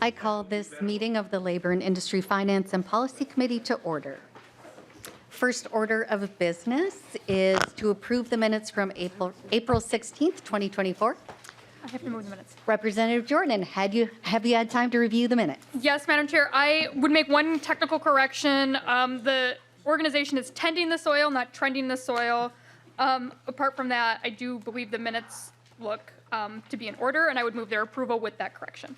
I call this meeting of the Labor and Industry Finance and Policy Committee to order. First order of business is to approve the minutes from April 16th, 2024. I have to move the minutes. Representative Jordan, have you had time to review the minutes? Yes, Madam Chair, I would make one technical correction. The organization is tending the soil, not trending the soil. Apart from that, I do believe the minutes look to be in order, and I would move their approval with that correction.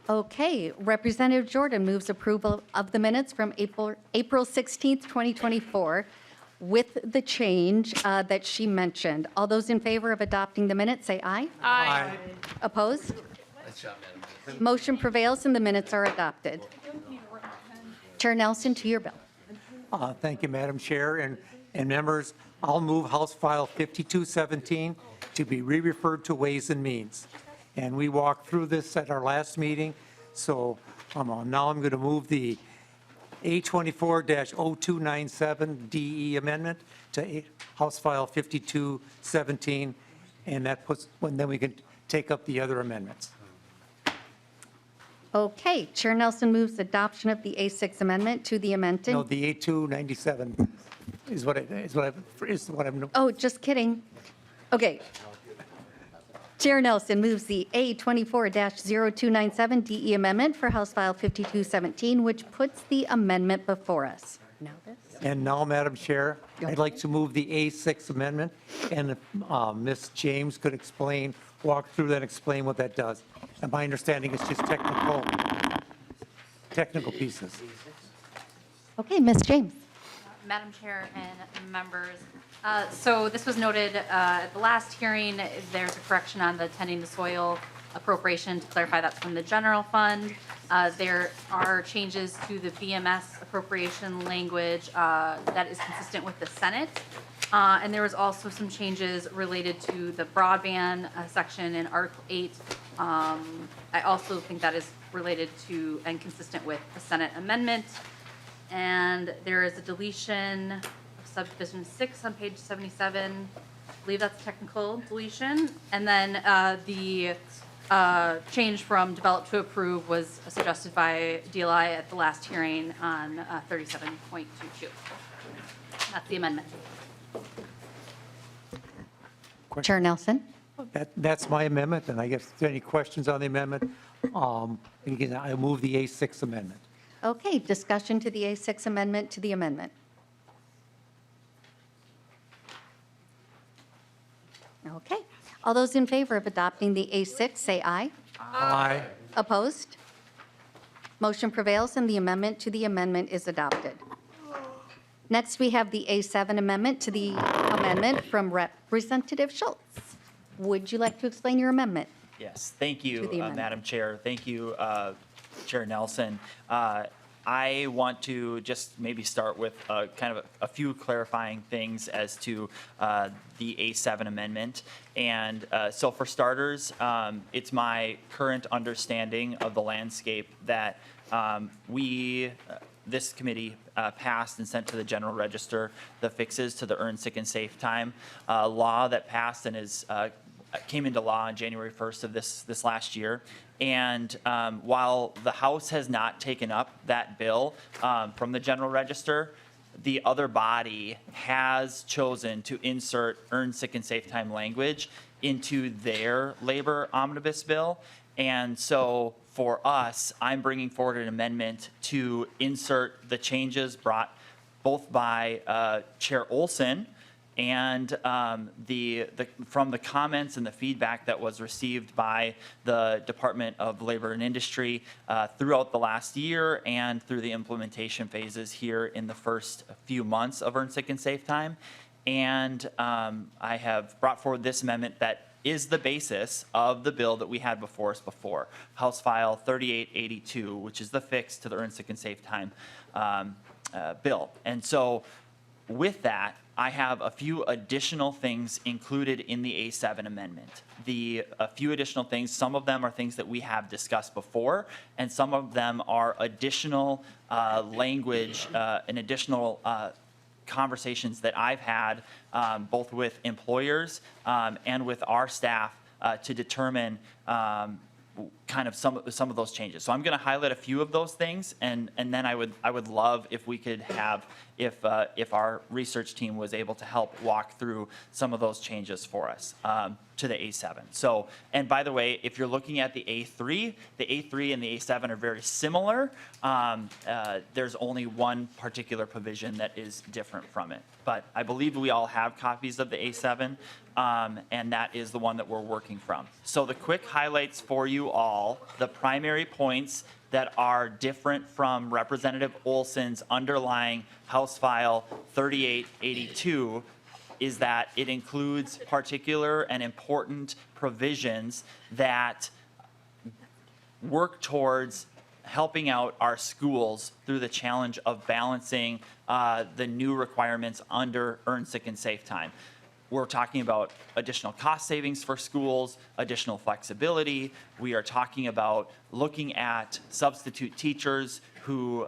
Okay, Representative Jordan moves approval of the minutes from April 16th, 2024 with the change that she mentioned. All those in favor of adopting the minutes, say aye. Aye. Opposed? Motion prevails and the minutes are adopted. Chair Nelson, to your bill. Thank you, Madam Chair and members. I'll move House File 5217 to be re-referred to Ways and Means. And we walked through this at our last meeting, so now I'm going to move the A24-0297 DE amendment to House File 5217, and that puts, then we can take up the other amendments. Okay, Chair Nelson moves adoption of the A6 amendment to the amendment. No, the A297 is what I'm. Oh, just kidding. Okay. Chair Nelson moves the A24-0297 DE amendment for House File 5217, which puts the amendment before us. Now this. And now, Madam Chair, I'd like to move the A6 amendment, and if Ms. James could walk through that and explain what that does. And my understanding is just technical pieces. Okay, Ms. James. Madam Chair and members, so this was noted at the last hearing. There's a correction on the tending the soil appropriation to clarify that's from the general fund. There are changes to the BMS appropriation language that is consistent with the Senate. And there was also some changes related to the broadband section in Article 8. I also think that is related to and consistent with the Senate amendment. And there is a deletion of subdivision 6 on page 77. I believe that's technical deletion. And then the change from develop to approve was suggested by DLI at the last hearing on 37.22. That's the amendment. Chair Nelson. That's my amendment, and I guess if there are any questions on the amendment, again, I move the A6 amendment. Okay, discussion to the A6 amendment to the amendment. Okay. All those in favor of adopting the A6, say aye. Aye. Opposed? Motion prevails and the amendment to the amendment is adopted. Next, we have the A7 amendment to the amendment from Representative Schultz. Would you like to explain your amendment? Yes, thank you, amendment. Madam Chair. Thank you, Chair Nelson. I want to just maybe start with kind of a few clarifying things as to the A7 amendment. And so for starters, it's my current understanding of the landscape that this committee passed and sent to the General Register the fixes to the Earned Sick and Safe Time law that passed and came into law on January 1st of this last year. And while the House has not taken up that bill from the General Register, the other body has chosen to insert Earned Sick and Safe Time language into their labor omnibus bill. And so for us, I'm bringing forward an amendment to insert the changes brought both by Chair Olson and from the comments and the feedback that was received by the Department of Labor and Industry throughout the last year and through the implementation phases here in the first few months of Earned Sick and Safe Time. And I have brought forward this amendment that is the basis of the bill that we had before us before, House File 3882, which is the fix to the Earned Sick and Safe Time bill. And so with that, I have a few additional things included in the A7 amendment. A few additional things, some of them are things that we have discussed before, and some of them are additional language and additional conversations that I've had both with employers and with our staff to determine kind kind of some of those changes. So I'm going to highlight a few of those things, and then I would love if we could have, if our research team was able to help walk through some of those changes for us to the A7. So, and by the way, if you're looking at the A3 and the A7 are very similar. There's only one particular provision that is different from it. But I believe we all have copies of the A7, and that is the one that we're working from. So the quick highlights for you all, the primary points that are different from Representative Olson's underlying House File 3882 is that it includes particular and important provisions that work towards helping out our schools through the challenge of balancing the new requirements under Earn Sick and Safe Time. We're talking about additional cost savings for schools, additional flexibility. We are talking about looking at substitute teachers who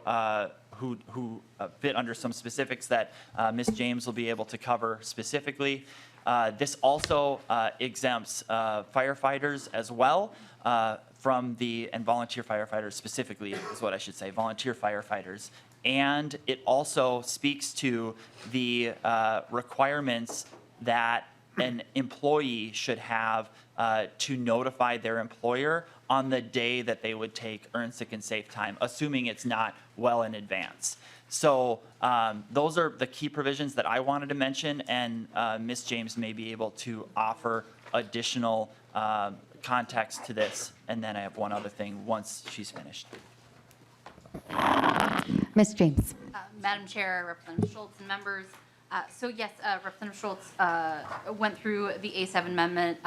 fit under some specifics that Ms. James will be able to cover specifically. This also exempts firefighters as well from the, and volunteer firefighters specifically is what I should say, volunteer firefighters. And it also speaks to the requirements that an employee should have to notify their employer on the day that they would take Earn Sick and Safe Time, assuming it's not well in advance. So those are the key provisions that I wanted to mention, and Ms. James may be able to offer additional context to this. And then I have one other thing once she's finished. Ms. James. Madam Chair, Representative Schultz, and members. So yes, Representative Schultz went through the A7 amendment.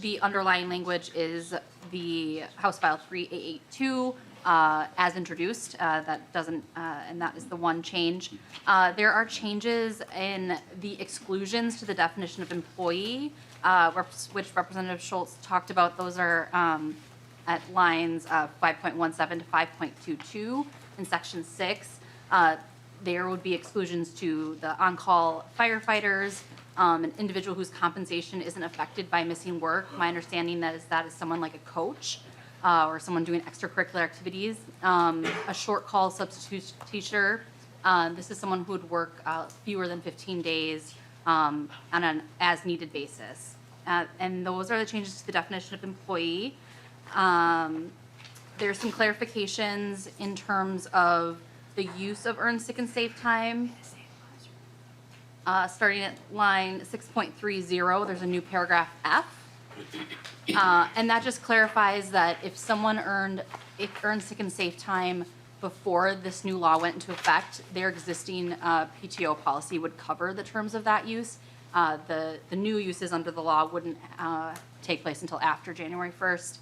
The underlying language is the House File 3882 as introduced. That doesn't, and that is the one change. There are changes in the exclusions to the definition of employee, which Representative Schultz talked about. Those are at lines 5.17 to 5.22 in Section 6. There would be exclusions to the on-call firefighters, an individual whose compensation isn't affected by missing work. My understanding is someone like a coach or someone doing extracurricular activities. A short call substitute teacher. This is someone who would work fewer than 15 days on an as-needed basis. And those are the changes to the definition of employee. There's some clarifications in terms of the use of Earn Sick and Safe Time. Starting at line 6.30, there's a new paragraph F. And that just clarifies that if someone earned Sick and Safe Time before this new law went into effect, their existing PTO policy would cover the terms of that use. The new uses under the law wouldn't take place until after January 1st.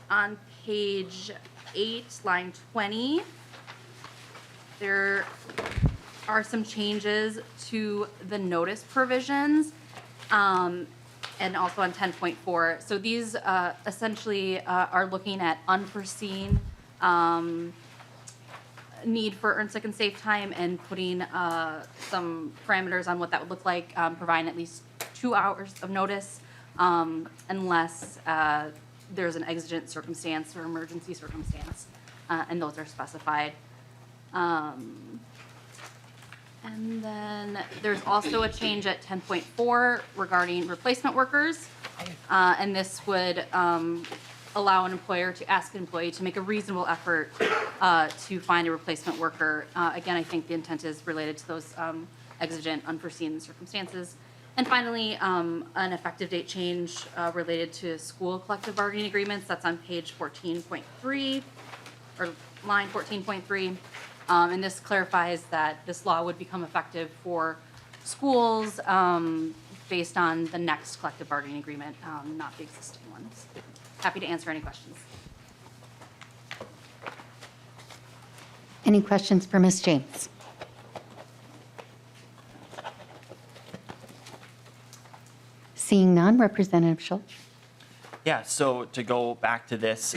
On page 8, line 20, there are some changes to the notice provisions, and also on 10.4. So these essentially are looking at unforeseen need for Earn Sick and Safe Time and putting some parameters on what that would look like, providing at least 2 hours of notice, unless there's an exigent circumstance or emergency circumstance, and those are specified. And then there's also a change at 10.4 regarding replacement workers, and this would allow an employer to ask an employee to make a reasonable effort to find a replacement worker. Again, I think the intent is related to those exigent, unforeseen circumstances. And finally, an effective date change related to school collective bargaining agreements. That's on page 14.3, or line 14.3. And this clarifies that this law would become effective for schools based on the next collective bargaining agreement, not the existing ones. Happy to answer any questions. Any questions for Ms. James? Seeing none, Representative Schultz. Yeah, so to go back to this,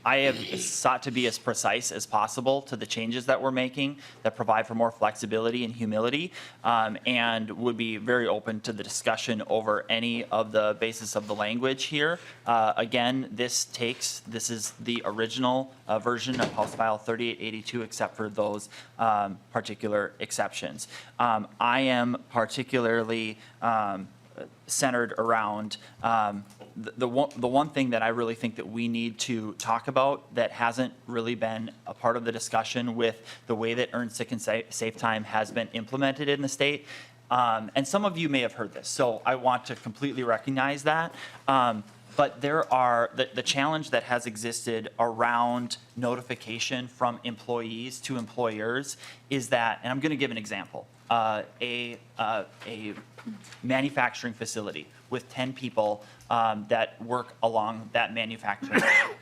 I have sought to be as precise as possible to the changes that we're making that provide for more flexibility and humility, and would be very open to the discussion over any of the basis of the language here. Again, this is the original version of House File 3882, except for those particular exceptions. I am particularly centered around the one thing that I really think that we need to talk about that hasn't really been a part of the discussion with the way that earned sick and safe time has been implemented in the state. And some of you may have heard this, so I want to completely recognize that. But there are the challenge that has existed around notification from employees to employers is that, and I'm going to give an example, a manufacturing facility with 10 people that work along that manufacturing line.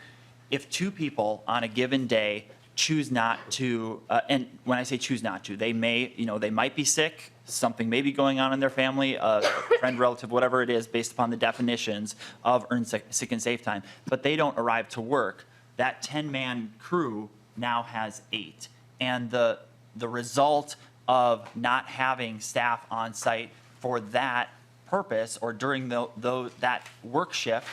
If 2 people on a given day choose not to, and when I say choose not to, they might be sick, something may be going on in their family, a friend, relative, whatever it is, based upon the definitions of earned sick and safe time, but they don't arrive to work, that 10-man crew now has 8. And the result of not having staff on site for that purpose or during that work shift,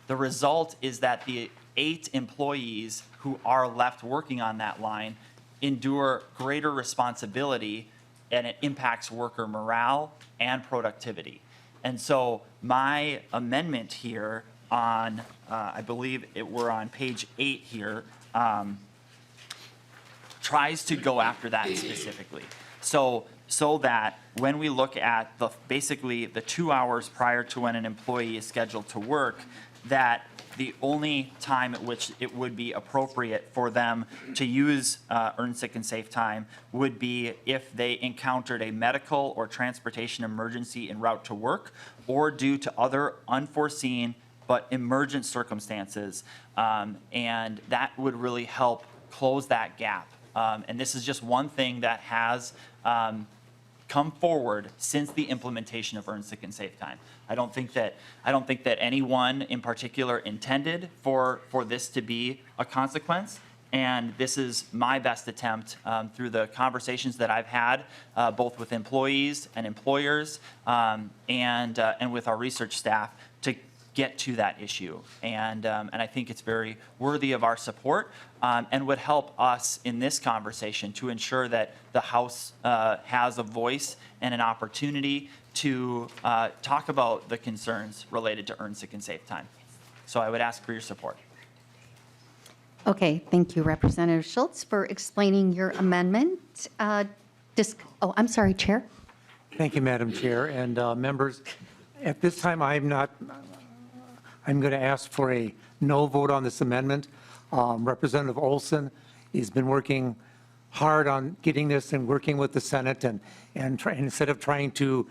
the result is that the 8 employees who are left working on that line endure greater responsibility, and it impacts worker morale and productivity. And so my amendment here on, I believe we're on page 8 here, tries to go after that specifically. So that when we look at basically the 2 hours prior to when an employee is scheduled to work, that the only time at which it would be appropriate for them to use earned sick and safe time would be if they encountered a medical or transportation emergency en route to work, or due to other unforeseen but emergent circumstances. And that would really help close that gap. And this is just one thing that has come forward since the implementation of earned sick and safe time. I don't think that anyone in particular intended for this to be a consequence. And this is my best attempt through the conversations that I've had, both with employees and employers, and with our research staff, to get to that issue. And I think it's very worthy of our support, and would help us in this conversation to ensure that the House has a voice and an opportunity to talk about the concerns related to earned sick and safe time. So I would ask for your support. Okay, thank you, Representative Schultz, for explaining your amendment. I'm sorry, Chair. Thank you, Madam Chair. And members, at this time, I'm going to ask for a no vote on this amendment. Representative Olson has been working hard on getting this and working with the Senate, and instead of trying to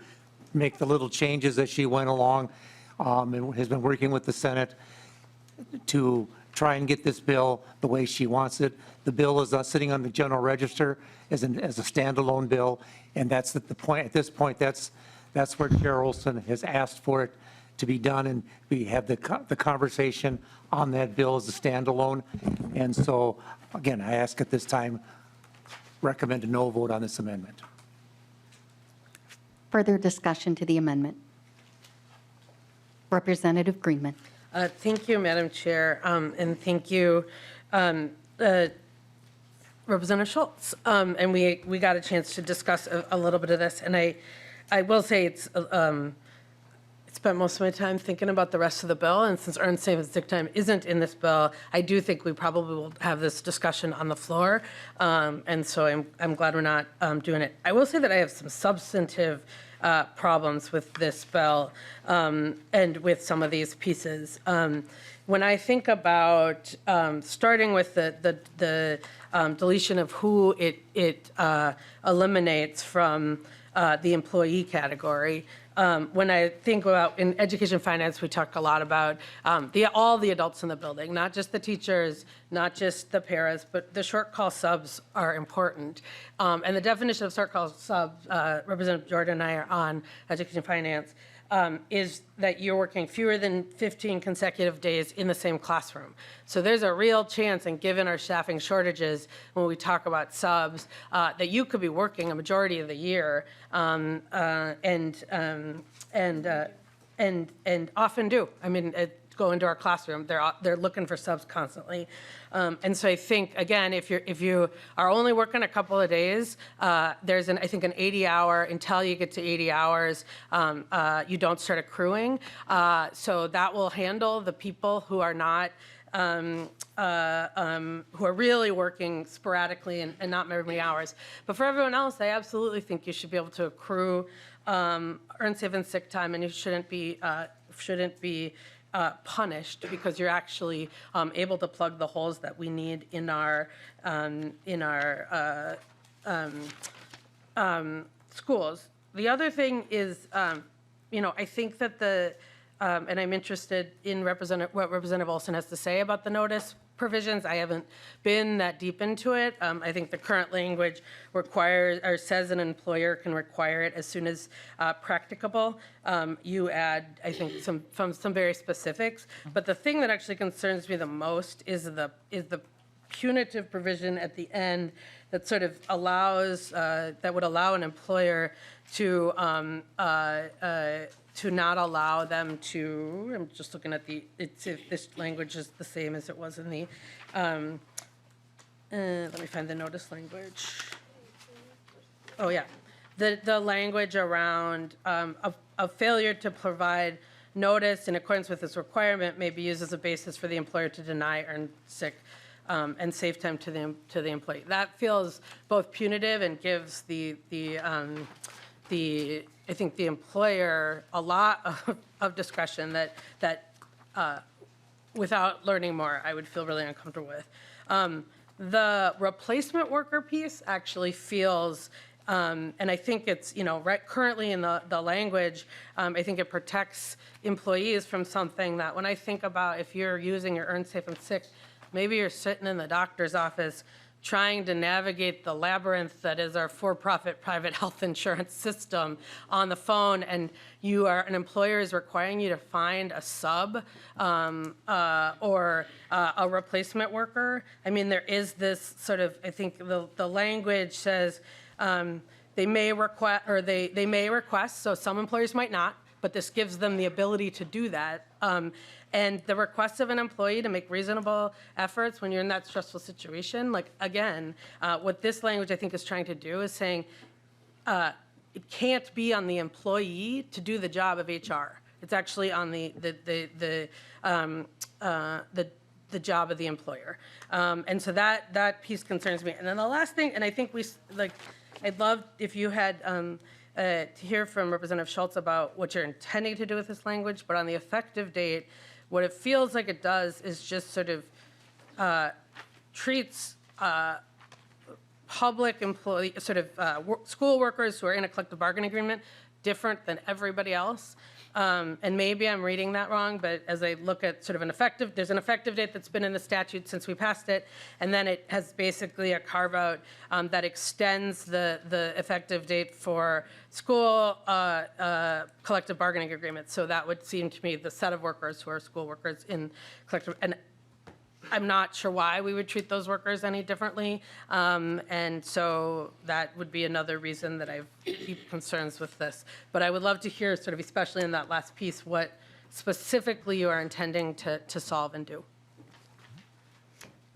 make the little changes as she went along, and has been working with the Senate to try and get this bill the way she wants it. The bill is sitting on the General Register as a standalone bill, and that's at the point. At this point, that's where Chair Olson has asked for it to be done, and we have the conversation on that bill as a standalone. And so, again, I ask at this time, recommend a no vote on this amendment. Further discussion to the amendment. Representative Greenman. Thank you, Madam Chair, and thank you, Representative Schultz. And we got a chance to discuss a little bit of this, and I will say it's spent most of my time thinking about the rest of the bill, and since earned safe and sick time isn't in this bill, I do think we probably will have this discussion on the floor, and so I'm glad we're not doing it. I will say that I have some substantive problems with this bill and with some of these pieces. When I think about starting with the deletion of who it eliminates from the employee category, when I think about in education finance, we talk a lot about all the adults in the building, not just the teachers, not just the paras, but the short call subs are important. And the definition of short call subs, Representative Jordan and I are on education finance. is that you're working fewer than 15 consecutive days in the same classroom. So there's a real chance, and given our staffing shortages, when we talk about subs, that you could be working a majority of the year, and often do. I mean, go into our classroom, they're looking for subs constantly. And so I think, again, if you are only working a couple of days, there's I think an 80-hour, until you get to 80 hours, you don't start accruing. So that will handle the people who are not, who are really working sporadically and not very many hours. But for everyone else, I absolutely think you should be able to accrue earn, save, and sick time, and you shouldn't be punished because you're actually able to plug the holes that we need in our schools. The other thing is, I think that and I'm interested in what Representative Olson has to say about the notice provisions. I haven't been that deep into it. I think the current language requires or says an employer can require it as soon as practicable. You add, I think, some very specifics. But the thing that actually concerns me the most is the punitive provision at the end that sort of allows that would allow an employer to not allow them to, I'm just looking at if this language is the same as it was in the, let me find the notice language. Oh, yeah. The language around a failure to provide notice in accordance with this requirement may be used as a basis for the employer to deny earned sick and safe time to the employee. That feels both punitive and gives I think the employer a lot of discretion that without learning more, I would feel really uncomfortable with. The replacement worker piece actually feels, and I think it's, currently in the language, I think it protects employees from something that when I think about if you're using your earned, safe, and sick, maybe you're sitting in the doctor's office trying to navigate the labyrinth that is our for-profit private health insurance system on the phone, and an employer is requiring you to find a sub or a replacement worker. I mean, there is this sort of, I think the language says they may request, so some employers might not, but this gives them the ability to do that. And the request of an employee to make reasonable efforts when you're in that stressful situation, like, again, what this language I think is trying to do is saying it can't be on the employee to do the job of HR. It's actually on the job of the employer. And so that piece concerns me. And then the last thing, and I think I'd love if you had to hear from Representative Schultz about what you're intending to do with this language, but on the effective date, what it feels like it does is just sort of treats public employee, sort of school workers who are in a collective bargaining agreement different than everybody else. And maybe I'm reading that wrong, but as I look at sort of there's an effective date that's been in the statute since we passed it, and then it has basically a carve-out that extends the effective date for school collective bargaining agreements. So that would seem to me the set of workers who are school workers in collective, and I'm not sure why we would treat those workers any differently. And so that would be another reason that I have deep concerns with this. But I would love to hear, sort of, especially in that last piece, what specifically you are intending to solve and do.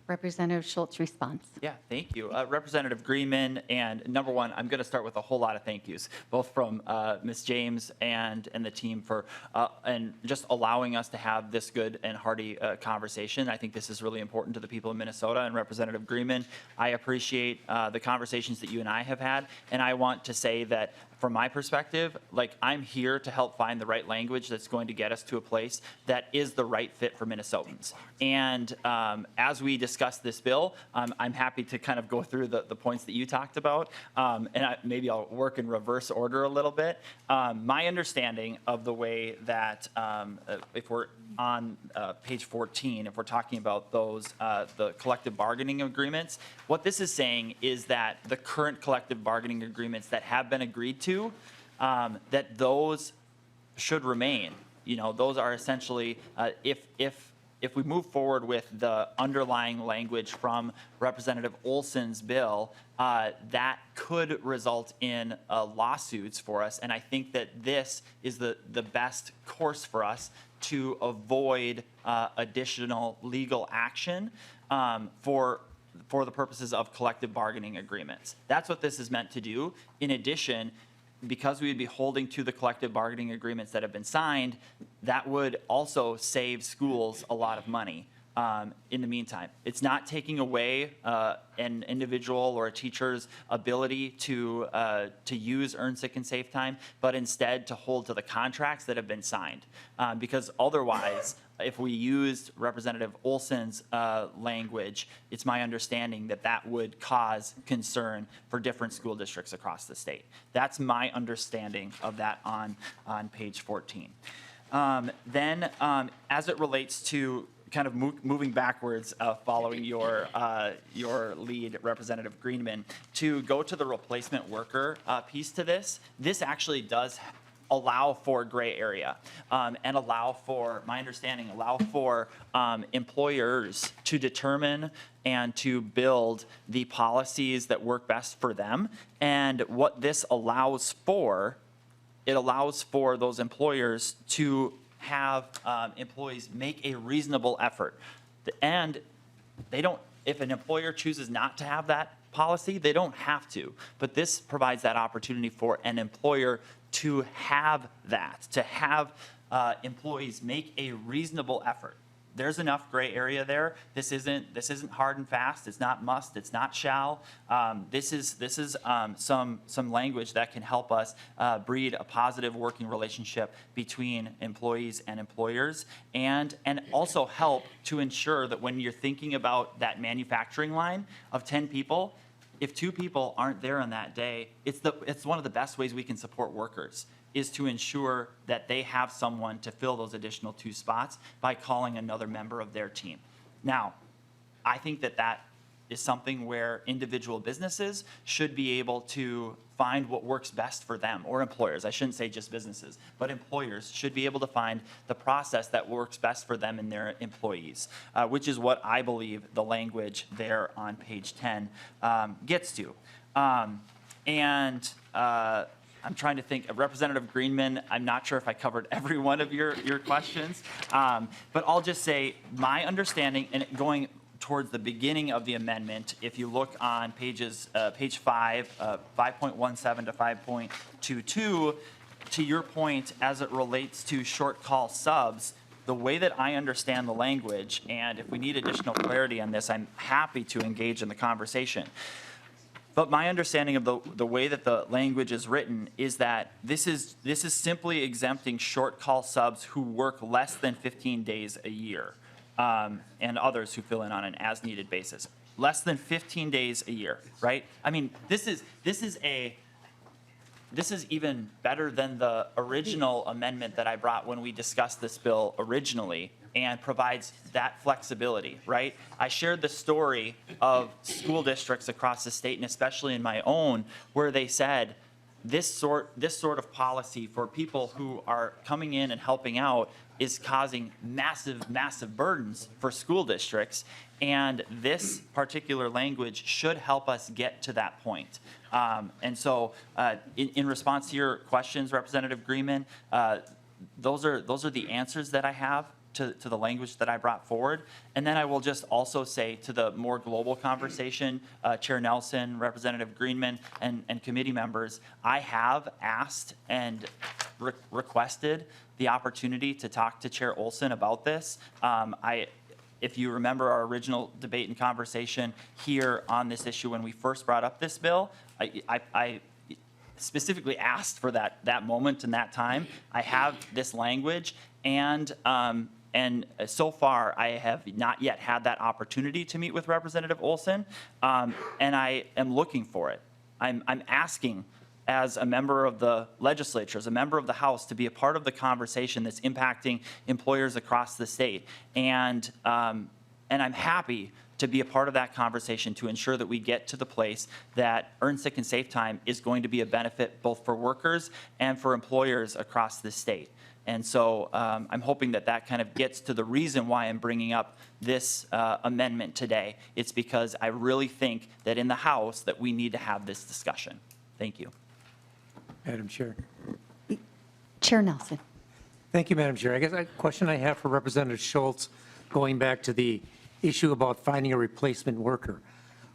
Representative Schultz response. Yeah, thank you. Representative Greenman, and number one, I'm going to start with a whole lot of thank yous, both from Ms. James and the team for and just allowing us to have this good and hearty conversation. I think this is really important to the people of Minnesota. And Representative Greenman, I appreciate the conversations that you and I have had, and I want to say that from my perspective, I'm here to help find the right language that's going to get us to a place that is the right fit for Minnesotans. And as we discuss this bill, I'm happy to kind of go through the points that you talked about, and maybe I'll work in reverse order a little bit. My understanding of the way that if we're on page 14, if we're talking about those, the collective bargaining agreements, what this is saying is that the current collective bargaining agreements that have been agreed to, that those should remain. You know, those are essentially, if we move forward with the underlying language from Representative Olson's bill, that could result in lawsuits for us. And I think that this is the best course for us to avoid additional legal action for the purposes of collective bargaining agreements. That's what this is meant to do. In addition, because we would be holding to the collective bargaining agreements that have been signed, that would also save schools a lot of money in the meantime. It's not taking away an individual or a teacher's ability to use earned sick and safe time, but instead to hold to the contracts that have been signed. Because otherwise, if we used Representative Olson's language, it's my understanding that that would cause concern for different school districts across the state. That's my understanding of that on page 14. Then, as it relates to kind of moving backwards, following your lead, Representative Greenman, to go to the replacement worker piece to this, this actually does allow for gray area and allow for, my understanding, allow for employers to determine and to build the policies that work best for them. And what this allows for, it allows for those employers to have employees make a reasonable effort. And they don't, if an employer chooses not to have that policy, they don't have to. But this provides that opportunity for an employer to have that, to have employees make a reasonable effort. There's enough gray area there. This isn't hard and fast. It's not must. It's not shall. This is some language that can help us breed a positive working relationship between employees and employers, and also help to ensure that when you're thinking about that manufacturing line of 10 people, if 2 people aren't there on that day, it's one of the best ways we can support workers, is to ensure that they have someone to fill those additional 2 spots by calling another member of their team. Now, I think that is something where individual businesses should be able to find what works best for them, or employers. I shouldn't say just businesses, but employers should be able to find the process that works best for them and their employees, which is what I believe the language there on page 10 gets to. I'm trying to think of Representative Greenman. I'm not sure if I covered every one of your questions, but I'll just say my understanding, and going towards the beginning of the amendment, if you look on page 5, 5.17 to 5.22, to your point, as it relates to short call subs, the way that I understand the language, and if we need additional clarity on this, I'm happy to engage in the conversation. But my understanding of the way that the language is written is that this is simply exempting short call subs who work less than 15 days a year, and others who fill in on an as needed basis. Less than 15 days a year, right? I mean, this is even better than the original amendment that I brought when we discussed this bill originally, and provides that flexibility, right? I shared the story of school districts across the state, and especially in my own, where they said this sort of policy for people who are coming in and helping out is causing massive burdens for school districts, and this particular language should help us get to that point. And so, in response to your questions, Representative Greenman, those are the answers that I have to the language that I brought forward. And then I will just also say, to the more global conversation, Chair Nelson, Representative Greenman, and committee members, I have asked and requested the opportunity to talk to Chair Olson about this. If you remember our original debate and conversation here on this issue when we first brought up this bill, I specifically asked for that moment and that time. I have this language, and so far I have not yet had that opportunity to meet with Representative Olson, and I am looking for it. I'm asking, as a member of the legislature, as a member of the House, to be a part of the conversation that's impacting employers across the state. And I'm happy to be a part of that conversation to ensure that we get to the place that earned sick and safe time is going to be a benefit both for workers and for employers across the state. And so I'm hoping that that kind of gets to the reason why I'm bringing up this amendment today. It's because I really think that in the House that we need to have this discussion. Thank you. Madam Chair. Chair Nelson. Thank you, Madam Chair. I guess a question I have for Representative Schultz, going back to the issue about finding a replacement worker.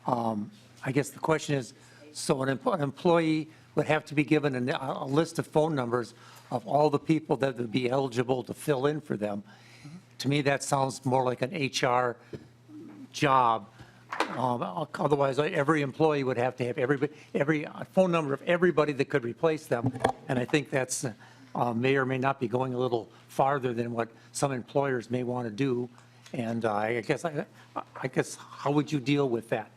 I guess the question is, so an employee would have to be given a list of phone numbers of all the people that would be eligible to fill in for them. To me, that sounds more like an HR job. Otherwise, every employee would have to have every phone number of everybody that could replace them. And I think that's may or may not be going a little farther than what some employers may want to do. And I guess how would you deal with that,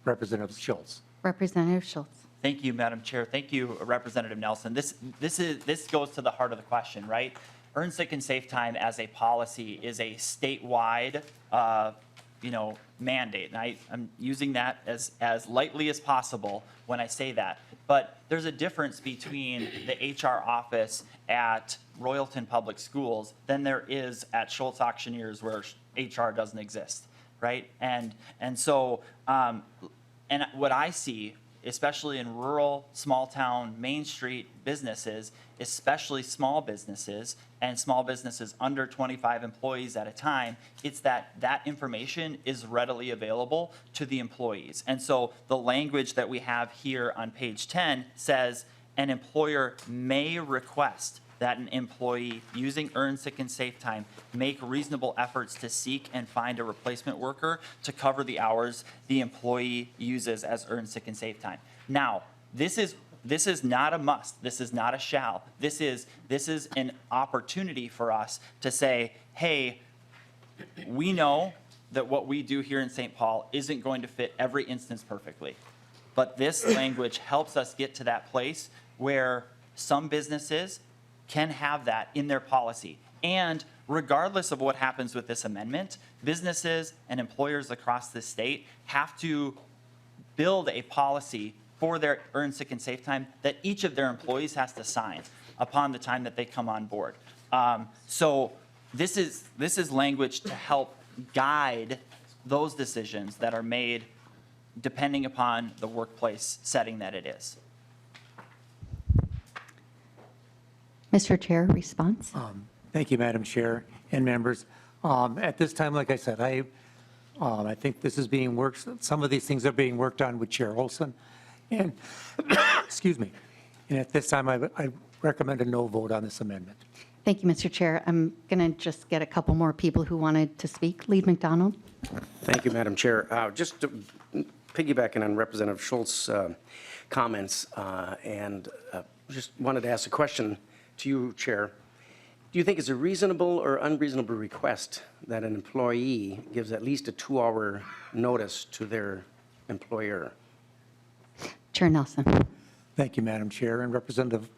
Representative Schultz? Representative Schultz. Thank you, Madam Chair. Thank you, Representative Nelson. This goes to the heart of the question, right? Earn sick and safe time as a policy is a statewide, mandate. And I'm using that as lightly as possible when I say that. But there's a difference between the HR office at Royalton Public Schools than there is at Schultz Auctioneers where HR doesn't exist, right? And so, and what I see, especially in rural, small-town, Main Street businesses, especially small businesses and small businesses under 25 employees at a time, it's that information is readily available to the employees. And so the language that we have here on page 10 says an employer may request that an employee using earned sick and safe time make reasonable efforts to seek and find a replacement worker to cover the hours the employee uses as earned sick and safe time. Now, this is not a must. This is not a shall. This is an opportunity for us to say, hey, we know that what we do here in St. Paul isn't going to fit every instance perfectly. But this language helps us get to that place where some businesses can have that in their policy. And regardless of what happens with this amendment, businesses and employers across the state have to build a policy for their earned sick and safe time that each of their employees has to sign upon the time that they come on board. So this is language to help guide those decisions that are made depending upon the workplace setting that it is. Mr. Chair, response? Thank you, Madam Chair and members. At this time, like I said, I think this is being worked, some of these things are being worked on with Chair Olson. And, excuse me, and at this time, I recommend a no vote on this amendment. Thank you, Mr. Chair. I'm going to just get a couple more people who wanted to speak. Lead McDonald. Thank you, Madam Chair. Just to piggybacking on Representative Schultz's comments, and just wanted to ask a question to you, Chair. Do you think it's a reasonable or unreasonable request that an employee gives at least a 2-hour notice to their employer? Chair Nelson. Thank you, Madam Chair and Representative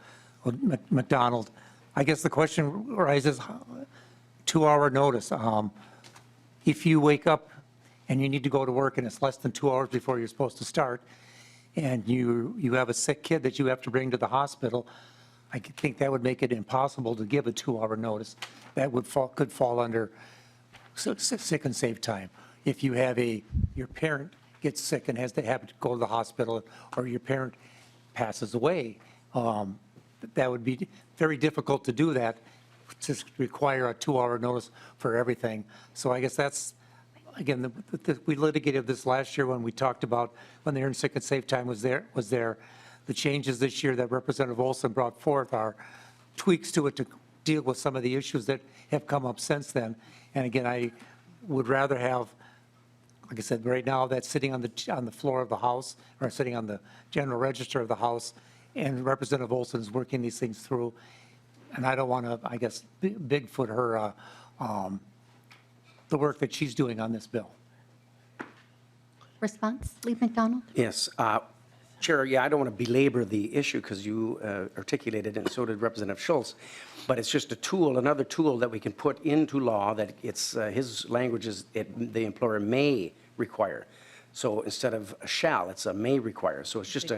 McDonald. I guess the question arises, 2-hour notice. If you wake up and you need to go to work and it's less than 2 hours before you're supposed to start, and you have a sick kid that you have to bring to the hospital, I think that would make it impossible to give a 2-hour notice. That could fall under sick and safe time. If you have your parent gets sick and has to go to the hospital, or your parent passes away, that would be very difficult to do that, to require a 2-hour notice for everything. So I guess that's, again, we litigated this last year when we talked about when the earned sick and safe time was there. The changes this year that Representative Olson brought forth are tweaks to it to deal with some of the issues that have come up since then. And again, I would rather have, like I said, right now, that's sitting on the floor of the House, or sitting on the general register of the House, and Representative Olson is working these things through. And I don't want to, I guess, Bigfoot her, the work that she's doing on this bill. Response, Lead McDonald. Yes. Chair, I don't want to belabor the issue because you articulated it, and so did Representative Schultz, but it's just a tool, another tool that we can put into law that it's, his language is the employer may require. So instead of a shall, it's a may require. So it's just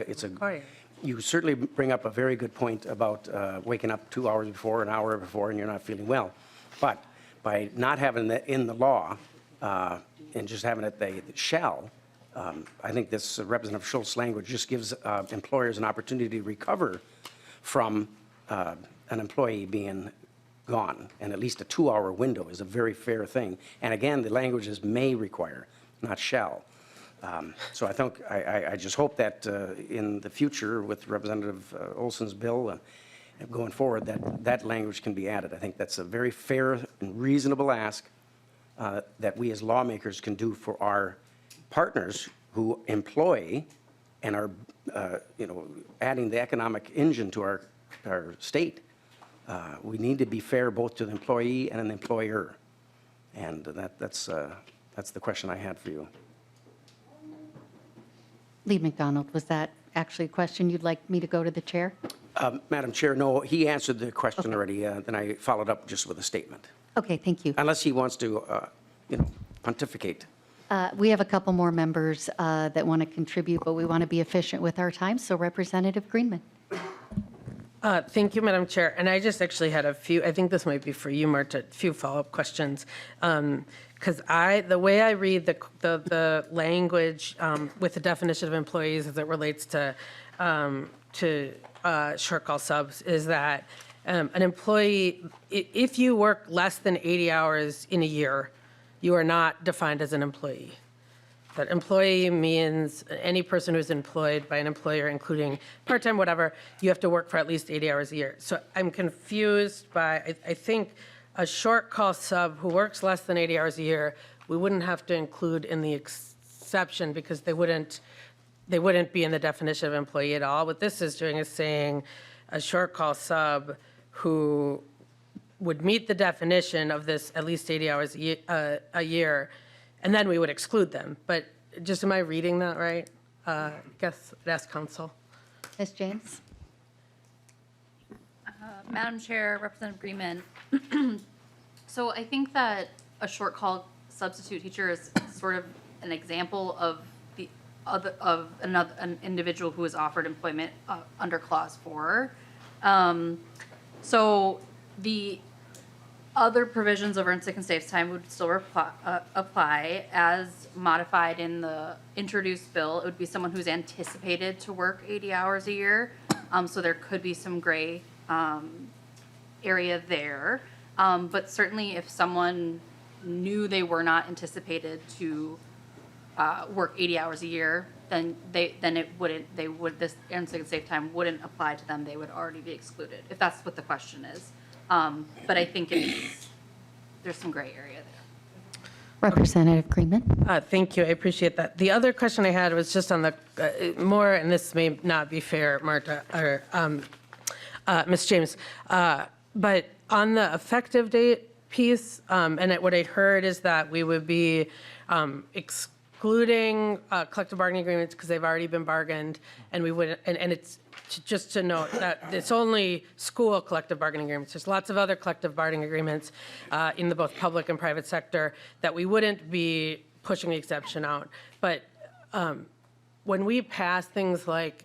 You certainly bring up a very good point about waking up 2 hours before, an hour before, and you're not feeling well. But by not having that in the law and just having it they shall, I think this Representative Schultz language just gives employers an opportunity to recover from an employee being gone. And at least a 2-hour window is a very fair thing. And again, the language is may require, not shall. So I think, I just hope that in the future with Representative Olson's bill going forward, that language can be added. I think that's a very fair and reasonable ask that we as lawmakers can do for our partners who employ and are, adding the economic engine to our state. We need to be fair both to the employee and an employer. And that's the question I had for you. Lee McDonald, was that actually a question you'd like me to go to the chair? Madam Chair, no, he answered the question already, then I followed up just with a statement. Okay, thank you. Unless he wants to, pontificate. We have a couple more members that want to contribute, but we want to be efficient with our time, so Representative Greenman. Thank you, Madam Chair. And I just actually had a few, I think this might be for you, Marta, a few follow-up questions. Because the way I read the language with the definition of employees as it relates to short call subs is that an employee, if you work less than 80 hours in a year, you are not defined as an employee. That employee means any person who's employed by an employer, including part-time, whatever, you have to work for at least 80 hours a year. So I'm confused by, I think a short call sub who works less than 80 hours a year, we wouldn't have to include in the exception because they wouldn't be in the definition of employee at all. What this is doing is saying a short call sub who would meet the definition of this at least 80 hours a year, and then we would exclude them. But just, am I reading that right? I guess I'd ask counsel. Ms. James? Madam Chair, Representative Greenman, so I think that a short call substitute teacher is sort of an example of an individual who is offered employment under Clause 4. So the other provisions of earned sick and safe time would still apply as modified in the introduced bill. It would be someone who's anticipated to work 80 hours a year. So there could be some gray area there. But certainly if someone knew they were not anticipated to work 80 hours a year, then this earned sick and safe time wouldn't apply to them. They would already be excluded, if that's what the question is. But I think there's some gray area there. Representative Greenman? Thank you, I appreciate that. The other question I had was just on the more, and this may not be fair, Marta, or Ms. James, but on the effective date piece, and what I'd heard is that we would be excluding collective bargaining agreements because they've already been bargained, and we would, and it's just to note that it's only school collective bargaining agreements. There's lots of other collective bargaining agreements in the both public and private sector that we wouldn't be pushing the exception out. But when we pass things like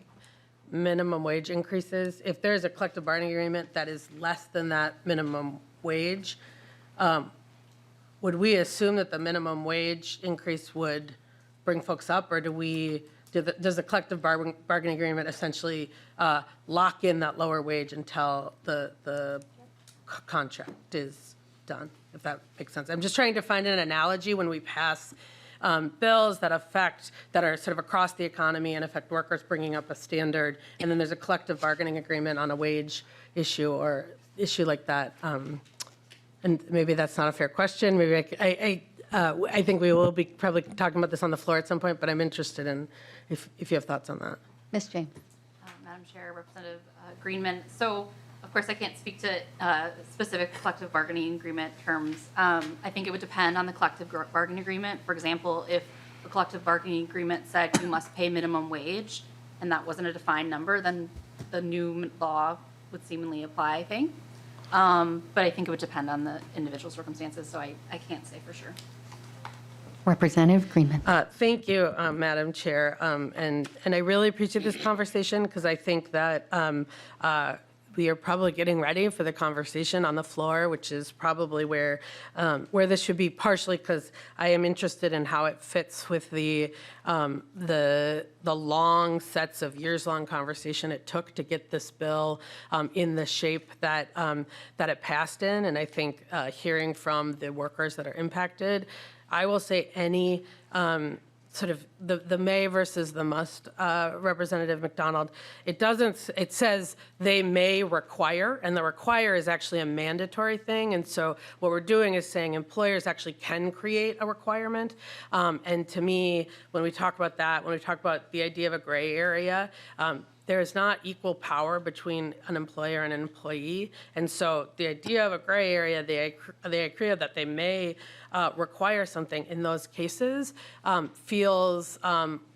minimum wage increases, if there's a collective bargaining agreement that is less than that minimum wage, would we assume that the minimum wage increase would bring folks up, or does the collective bargaining agreement essentially lock in that lower wage until the contract is done, if that makes sense? I'm just trying to find an analogy when we pass bills that are sort of across the economy and affect workers bringing up a standard, and then there's a collective bargaining agreement on a wage issue or issue like that. And maybe that's not a fair question. Maybe I think we will be probably talking about this on the floor at some point, but I'm interested in if you have thoughts on that. Ms. James? Madam Chair, Representative Greenman. So, of course, I can't speak to specific collective bargaining agreement terms. I think it would depend on the collective bargaining agreement. For example, if a collective bargaining agreement said you must pay minimum wage, and that wasn't a defined number, then the new law would seemingly apply, I think. But I think it would depend on the individual circumstances, so I can't say for sure. Representative Greenman. Thank you, Madam Chair. And I really appreciate this conversation because I think that we are probably getting ready for the conversation on the floor, which is probably where this should be, partially because I am interested in how it fits with the long sets of years-long conversation it took to get this bill in the shape that it passed in. And I think hearing from the workers that are impacted, I will say any sort of the may versus the must, Representative McDonald, it says they may require, and the require is actually a mandatory thing. And so what we're doing is saying employers actually can create a requirement. And to me, when we talk about that, when we talk about the idea of a gray area, there is not equal power between an employer and an employee. And so the idea of a gray area, the idea that they may require something in those cases feels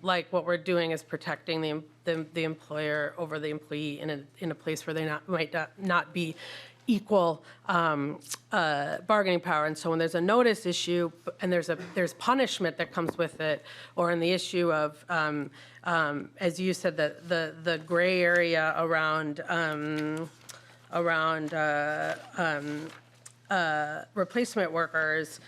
like what we're doing is protecting the employer over the employee in a place where they might not be equal bargaining power. And so when there's a notice issue and there's punishment that comes with it, or in the issue of, as you said, the gray area around replacement workers,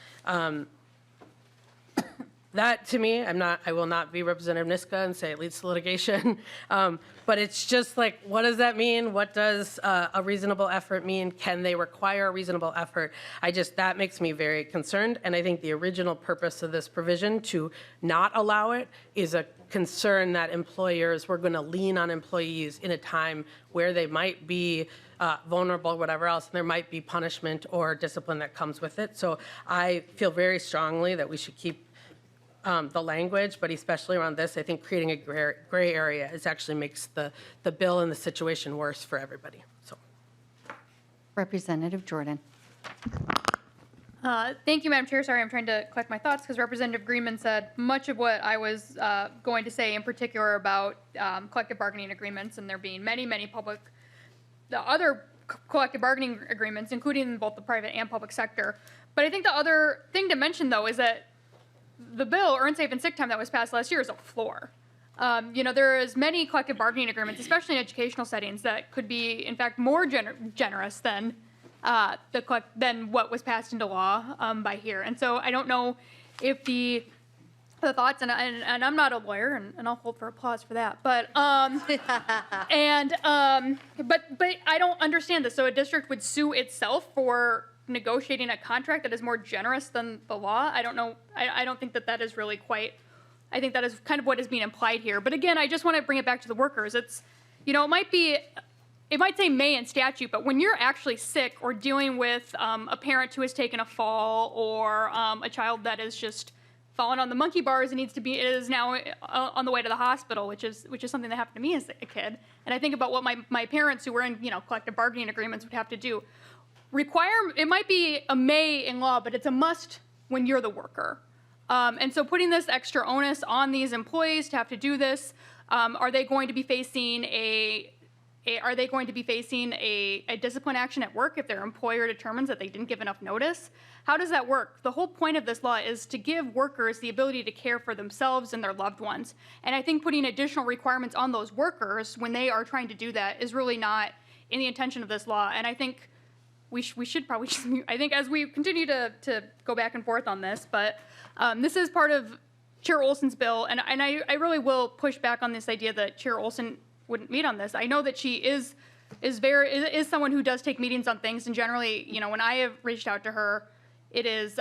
that to me, I will not be Representative Niska and say it leads to litigation. But it's just like, what does that mean? What does a reasonable effort mean? Can they require a reasonable effort? That makes me very concerned. And I think the original purpose of this provision to not allow it is a concern that employers were going to lean on employees in a time where they might be vulnerable, whatever else, and there might be punishment or discipline that comes with it. So I feel very strongly that we should keep the language, but especially around this, I think creating a gray area actually makes the bill and the situation worse for everybody. So, Representative Jordan. Thank you, Madam Chair. Sorry, I'm trying to collect my thoughts because Representative Greenman said much of what I was going to say, in particular about collective bargaining agreements and there being many, many other collective bargaining agreements, including both the private and public sector. But I think the other thing to mention, though, is that the bill, Earn Safe and Sick Time, that was passed last year is a floor. There is many collective bargaining agreements, especially in educational settings, that could be, in fact, more generous than what was passed into law by here. And so I don't know if the thoughts, and I'm not a lawyer, and I'll hold for applause for that, but but I don't understand this. So a district would sue itself for negotiating a contract that is more generous than the law. I don't know. I don't think that is really quite. I think that is kind of what is being implied here. But again, I just want to bring it back to the workers. It's, it might say may in statute, but when you're actually sick or dealing with a parent who has taken a fall or a child that is just fallen on the monkey bars and is now on the way to the hospital, which is something that happened to me as a kid. And I think about what my parents who were in collective bargaining agreements would have to do. It might be a may in law, but it's a must when you're the worker. And so putting this extra onus on these employees to have to do this, are they going to be facing a discipline action at work if their employer determines that they didn't give enough notice? How does that work? The whole point of this law is to give workers the ability to care for themselves and their loved ones. And I think putting additional requirements on those workers when they are trying to do that is really not in the intention of this law. And I think we should probably just, I think as we continue to go back and forth on this, but this is part of Chair Olson's bill, and I really will push back on this idea that Chair Olson wouldn't meet on this. I know that she is someone who does take meetings on things, and generally, when I have reached out to her, it is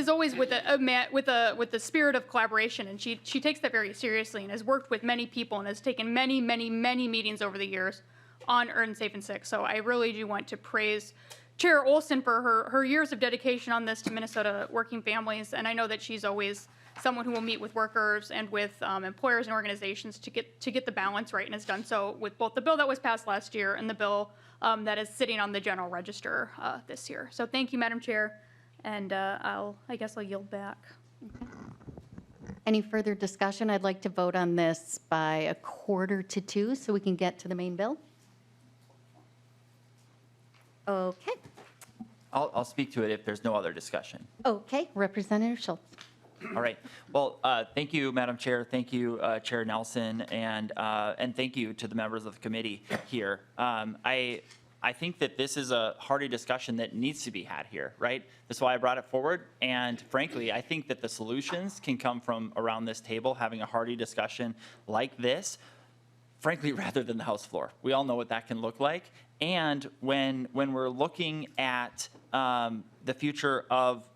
always with the spirit of collaboration, and she takes that very seriously and has worked with many people and has taken many meetings over the years on Earn Safe and Sick. So I really do want to praise Chair Olson for her years of dedication on this to Minnesota working families, and I know that she's always someone who will meet with workers and with employers and organizations to get the balance right, and has done so with both the bill that was passed last year and the bill that is sitting on the general register this year. So thank you, Madam Chair, and I guess I'll yield back. Any further discussion? I'd like to vote on this by 1:45 so we can get to the main bill. Okay. I'll speak to it if there's no other discussion. Okay, Representative Schultz. All right. Well, thank you, Madam Chair. Thank you, Chair Nelson, and thank you to the members of the committee here. I think that this is a hearty discussion that needs to be had here, right? That's why I brought it forward. And frankly, I think that the solutions can come from around this table, having a hearty discussion like this, frankly, rather than the House floor. We all know what that can look like. And when we're looking at the future of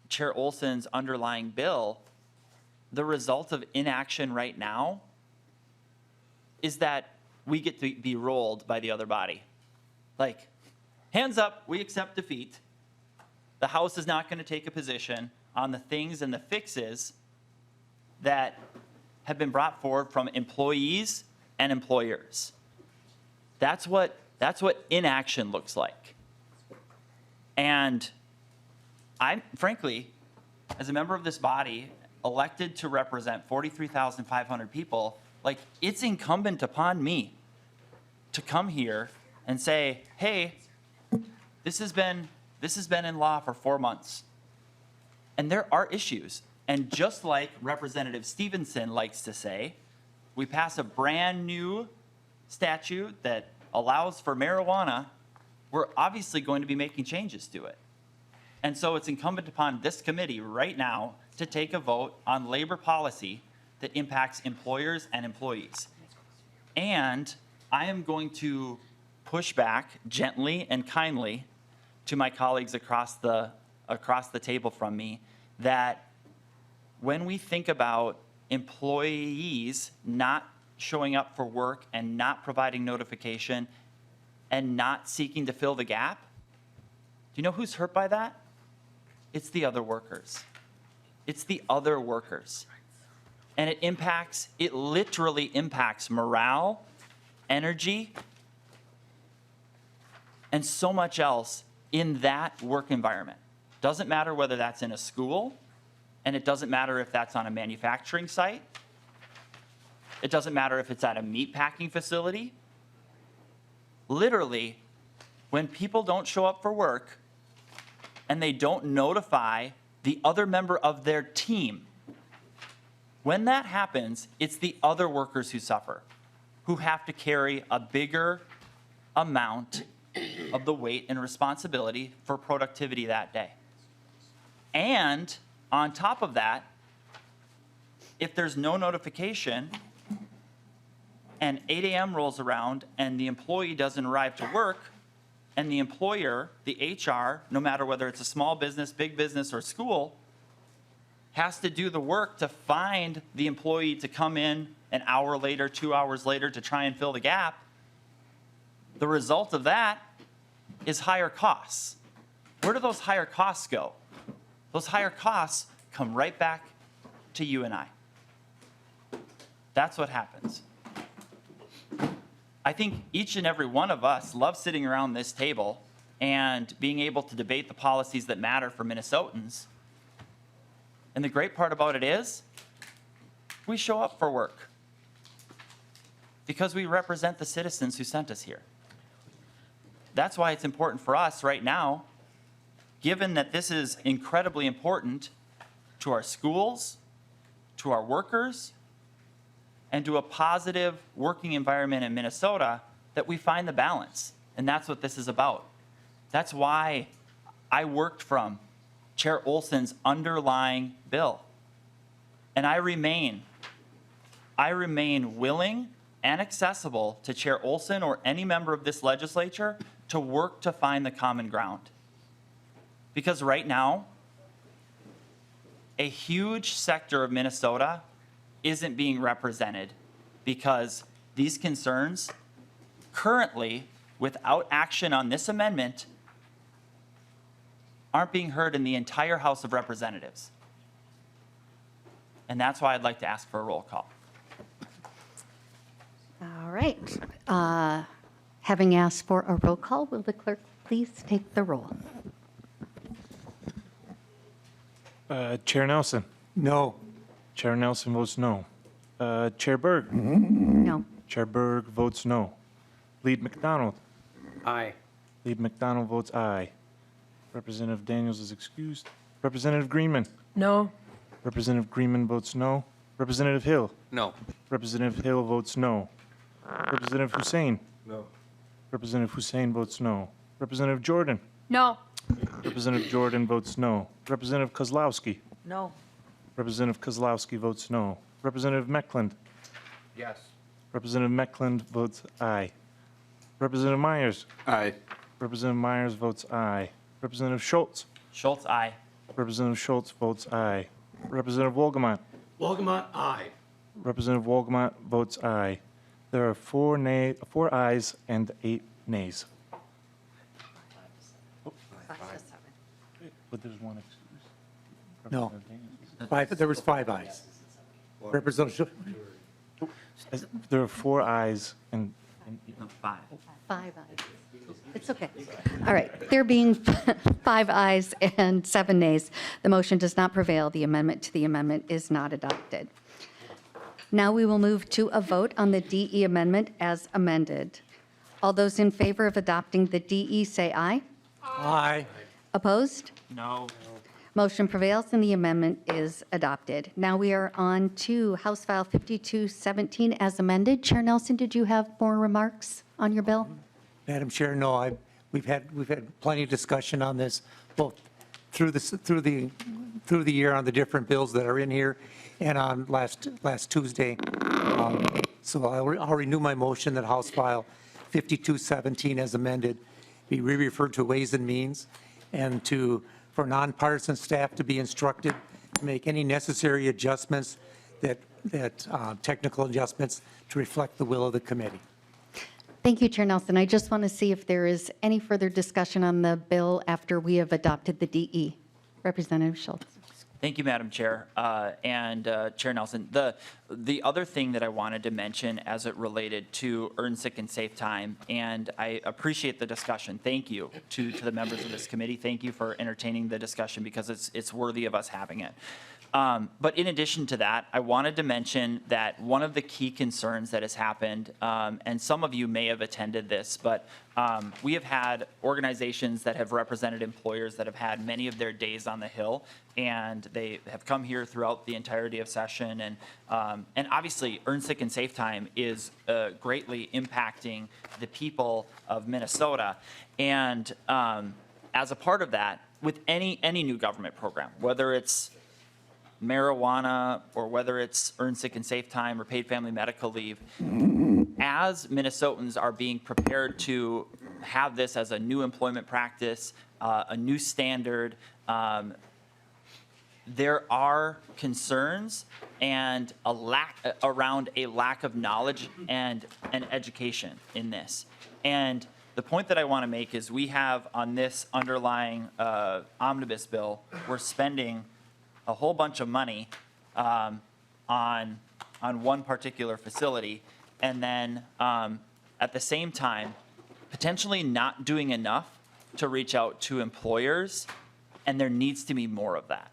Chair Olson's underlying bill, the result of inaction right now is that we get to be rolled by the other body. Like, hands up, we accept defeat. The House is not going to take a position on the things and the fixes that have been brought forward from employees and employers. That's what inaction looks like. And I'm, frankly, as a member of this body, elected to represent 43,500 people, like, it's incumbent upon me to come here and say, hey, this has been in law for 4 months. And there are issues. And just like Representative Stevenson likes to say, we pass a brand new statute that allows for marijuana, we're obviously going to be making changes to it. And so it's incumbent upon this committee right now to take a vote on labor policy that impacts employers and employees. And I am going to push back gently and kindly to my colleagues across the table from me that when we think about employees not showing up for work and not providing notification and not seeking to fill the gap, do you know who's hurt by that? It's the other workers. It's the other workers. And it literally impacts morale, energy, and so much else in that work environment. Doesn't matter whether that's in a school, and it doesn't matter if that's on a manufacturing site. It doesn't matter if it's at a meat packing facility. Literally, when people don't show up for work and they don't notify the other member of their team, when that happens, it's the other workers who suffer, who have to carry a bigger amount of the weight and responsibility for productivity that day. And on top of that, if there's no notification and 8 a.m. rolls around and the employee doesn't arrive to work, and the employer, the HR, no matter whether it's a small business, big business, or school, has to do the work to find the employee to come in an hour later, 2 hours later to try and fill the gap, the result of that is higher costs. Where do those higher costs go? Those higher costs come right back to you and I. That's what happens. I think each and every one of us loves sitting around this table and being able to debate the policies that matter for Minnesotans. And the great part about it is we show up for work because we represent the citizens who sent us here. That's why it's important for us right now, given that this is incredibly important to our schools, to our workers, and to a positive working environment in Minnesota, that we find the balance. And that's what this is about. That's why I worked from Chair Olson's underlying bill. And I remain willing and accessible to Chair Olson or any member of this legislature to work to find the common ground. Because right now, a huge sector of Minnesota isn't being represented because these concerns currently, without action on this amendment, aren't being heard in the entire House of Representatives. And that's why I'd like to ask for a roll call. All right. Having asked for a roll call, will the clerk please take the roll? Chair Nelson. No. Chair Nelson votes no. Chair Berg. No. Chair Berg votes no. Lead McDonald. Aye. Lead McDonald votes aye. Representative Daniels is excused. Representative Greenman. No. Representative Greenman votes no. Representative Hill. No. Representative Hill votes no. Representative Hussein. No. Representative Hussein votes no. Representative Jordan. No. Representative Jordan votes no. Representative Kozlowski. No. Representative Kozlowski votes no. Representative Meckland. Yes. Representative Meckland votes aye. Representative Myers. Aye. Representative Myers votes aye. Representative Schultz. Schultz, aye. Representative Schultz votes aye. Representative Wolgamott. Wolgamott, aye. Representative Wolgamott votes aye. There are four ayes and 8 nays. But there's one excuse. No. There was 5 ayes. Representative, There are 4 ayes and No, 5. 5 ayes. It's okay. All right. There being 5 ayes and 7 nays, the motion does not prevail. The amendment to the amendment is not adopted. Now we will move to a vote on the DE amendment as amended. All those in favor of adopting the DE say aye. aye. Opposed? No. Motion prevails and the amendment is adopted. Now we are on to House File 5217 as amended. Chair Nelson, did you have more remarks on your bill? Madam Chair, no, we've had plenty of discussion on this, both through the year on the different bills that are in here and on last Tuesday. So I'll renew my motion that House File 5217 as amended be re-referred to Ways and Means, and for nonpartisan staff to be instructed to make any necessary adjustments technical adjustments to reflect the will of the committee. Thank you, Chair Nelson. I just want to see if there is any further discussion on the bill after we have adopted the DE. Representative Schultz. Thank you, Madam Chair, and Chair Nelson. The other thing that I wanted to mention as it related to earn sick and safe time, and I appreciate the discussion. Thank you to the members of this committee. Thank you for entertaining the discussion because it's worthy of us having it. But in addition to that, I wanted to mention that one of the key concerns that has happened, and some of you may have attended this, but we have had organizations that have represented employers that have had many of their days on the Hill, and they have come here throughout the entirety of session. And obviously, earn sick and safe time is greatly impacting the people of Minnesota. And as a part of that, with any new government program, whether it's marijuana or whether it's earn sick and safe time or paid family medical leave, as Minnesotans are being prepared to have this as a new employment practice, a new standard, there are concerns and around a lack of knowledge and education in this. And the point that I want to make is we have on this underlying omnibus bill, we're spending a whole bunch of money on one particular facility, and then at the same time, potentially not doing enough to reach out to employers, and there needs to be more of that.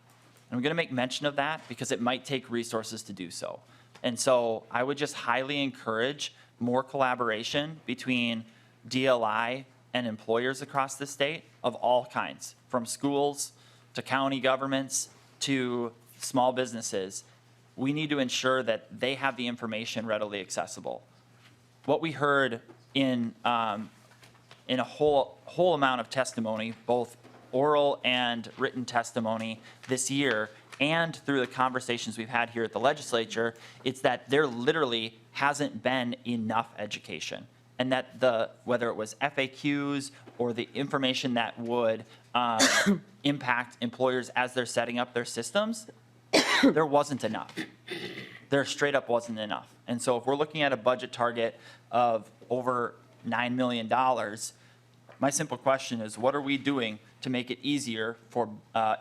And I'm going to make mention of that because it might take resources to do so. And so I would just highly encourage more collaboration between DLI and employers across the state of all kinds, from schools to county governments to small businesses. We need to ensure that they have the information readily accessible. What we heard in a whole amount of testimony, both oral and written testimony this year, and through the conversations we've had here at the legislature, it's that there literally hasn't been enough education, and that whether it was FAQs or the information that would impact employers as they're setting up their systems, there wasn't enough. There straight up wasn't enough. And so if we're looking at a budget target of over $9 million, my simple question is, what are we doing to make it easier for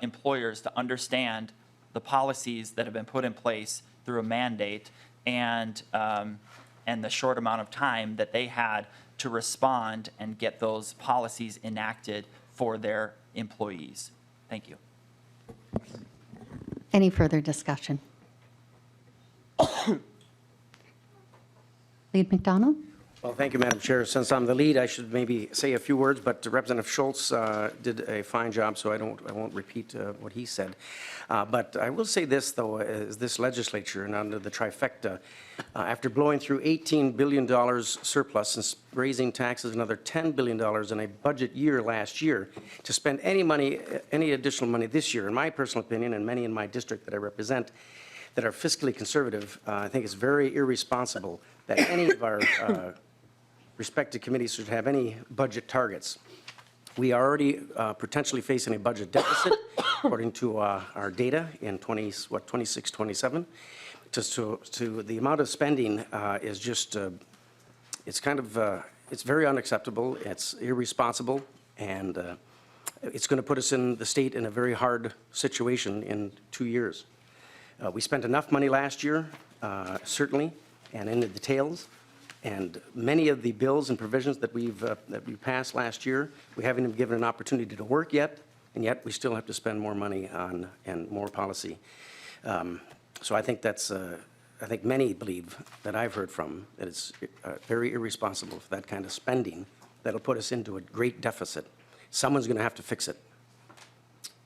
employers to understand the policies that have been put in place through a mandate and the short amount of time that they had to respond and get those policies enacted for their employees? Thank you. Any further discussion? Lead McDonald? Well, thank you, Madam Chair. Since I'm the lead, I should maybe say a few words, but Representative Schultz did a fine job, so I won't repeat what he said. But I will say this, though, is this legislature and under the trifecta, after blowing through $18 billion surplus and raising taxes another $10 billion in a budget year last year, to spend any additional money this year, in my personal opinion, and many in my district that I represent, that are fiscally conservative, I think it's very irresponsible that any of our respective committees should have any budget targets. We are already potentially facing a budget deficit, according to our data in 26, 27. Just to the amount of spending is just, it's kind of, it's very unacceptable, it's irresponsible, and it's going to put us in the state in a very hard situation in 2 years. We spent enough money last year, certainly, and in the details. And many of the bills and provisions that we passed last year, we haven't even given an opportunity to work yet, and yet we still have to spend more money on and more policy. So I think that's, I think many believe that I've heard from that it's very irresponsible for that kind of spending that'll put us into a great deficit. Someone's going to have to fix it.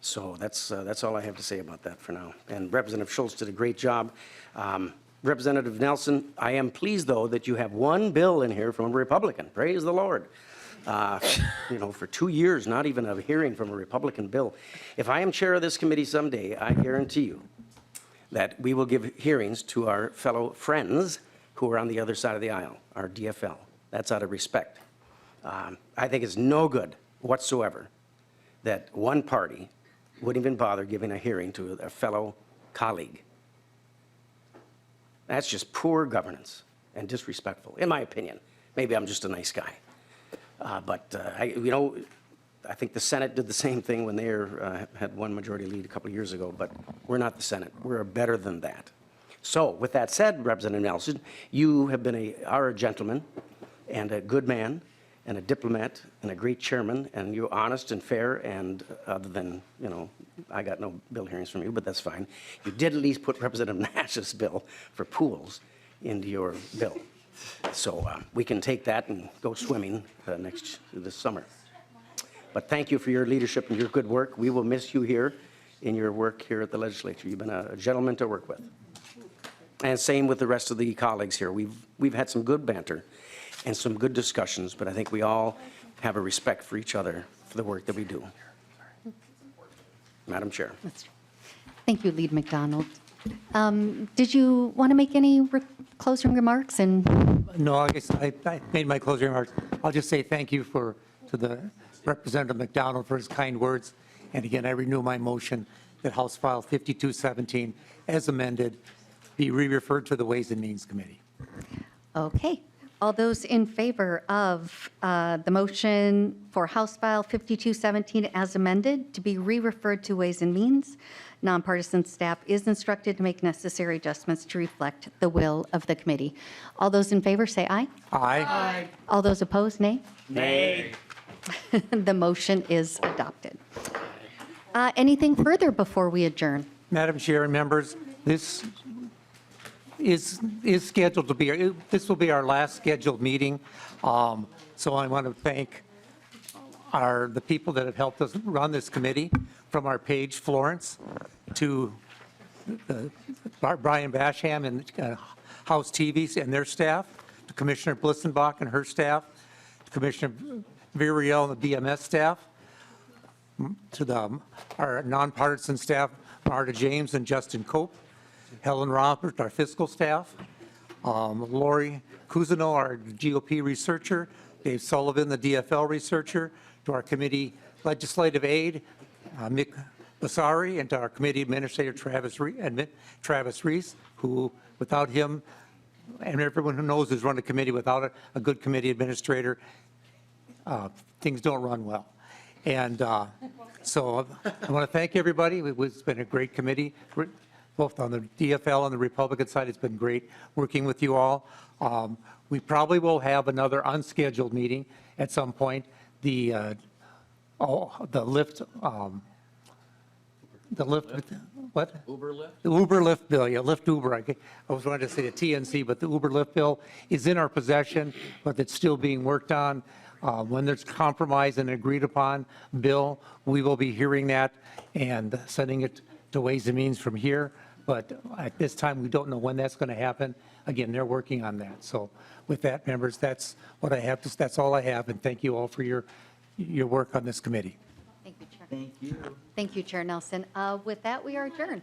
So that's all I have to say about that for now. And Representative Schultz did a great job. Representative Nelson, I am pleased, though, that you have one bill in here from a Republican. Praise the Lord. You know, for 2 years, not even a hearing from a Republican bill. If I am chair of this committee someday, I guarantee you that we will give hearings to our fellow friends who are on the other side of the aisle, our DFL. That's out of respect. I think it's no good whatsoever that one party wouldn't even bother giving a hearing to a fellow colleague. That's just poor governance and disrespectful, in my opinion. Maybe I'm just a nice guy. You know, I think the Senate did the same thing when they had one majority lead a couple of years ago, but we're not the Senate. We're better than that. So with that said, Representative Nelson, you have been a gentleman and a good man and a diplomat and a great chairman, and you're honest and fair, and other than, you know, I got no bill hearings from you, but that's fine. You did at least put Representative Nash's bill for pools into your bill. So we can take that and go swimming this summer. But thank you for your leadership and your good work. We will miss you here in your work here at the legislature. You've been a gentleman to work with. And same with the rest of the colleagues here. We've had some good banter and some good discussions, but I think we all have a respect for each other for the work that we do. Madam Chair. Thank you, Lead McDonald. Did you want to make any closing remarks? No, I guess I made my closing remarks. I'll just say thank you to the Representative McDonald for his kind words. And again, I renew my motion that House File 5217, as amended, be re-referred to the Ways and Means Committee. Okay. All those in favor of the motion for House File 5217 as amended to be re-referred to Ways and Means, nonpartisan staff is instructed to make necessary adjustments to reflect the will of the committee. All those in favor say aye. Aye. All those opposed, nay. Nay. The motion is adopted. Anything further before we adjourn? Madam Chair and members, this is scheduled to be, this will be our last scheduled meeting. So I want to thank the people that have helped us run this committee, from our Paige Florence to Brian Basham and House TVs and their staff, to Commissioner Blissenbach and her staff, to Commissioner Viriel and the BMS staff, to our nonpartisan staff, Marta James and Justin Cope, Helen Robert, our fiscal staff, Lori Cousineau, our GOP researcher, Dave Sullivan, the DFL researcher, to our committee legislative aide, Mick Basari, and to our committee administrator, Travis Reese, who, without him, and everyone who knows who's run a committee, without a good committee administrator, things don't run well. And so I want to thank everybody. It's been a great committee, both on the DFL and the Republican side. It's been great working with you all. We probably will have another unscheduled meeting at some point. The lift, What? Uber Lyft? The Uber Lyft bill, yeah, Lyft Uber. I was wanting to say the TNC, but the Uber Lyft bill is in our possession, but it's still being worked on. When there's compromise and agreed upon bill, we will be hearing that and sending it to Ways and Means from here. But at this time, we don't know when that's going to happen. Again, they're working on that. So with that, members, that's what I have. That's all I have. And thank you all for your work on this committee. Thank you, Chair. Thank you. Thank you, Chair Nelson. With that, we are adjourned.